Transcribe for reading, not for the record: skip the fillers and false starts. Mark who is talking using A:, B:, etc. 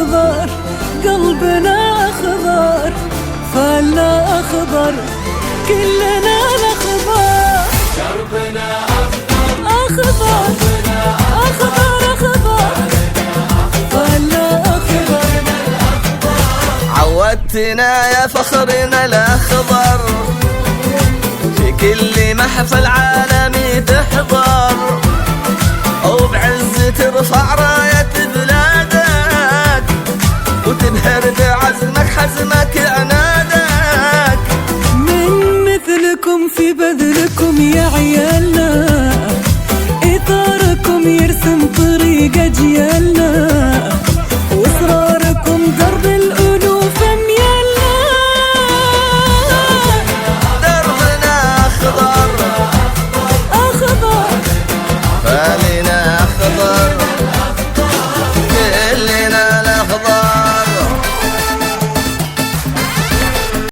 A: أخضر، قلبنا أخضر، فالنا أخضر، كلنا الأخضر.
B: دربنا أخضر
A: أخضر أخضر أخضر، فالنا أخضر.
C: عودتنا يا فخرنا الأخضر، في كل محفل عالمي تحضر، وبعز ترفع راية بلادك، وتبهر بعزمك حزمك عنادك.
A: من مثلكم في بذلكم يا عيال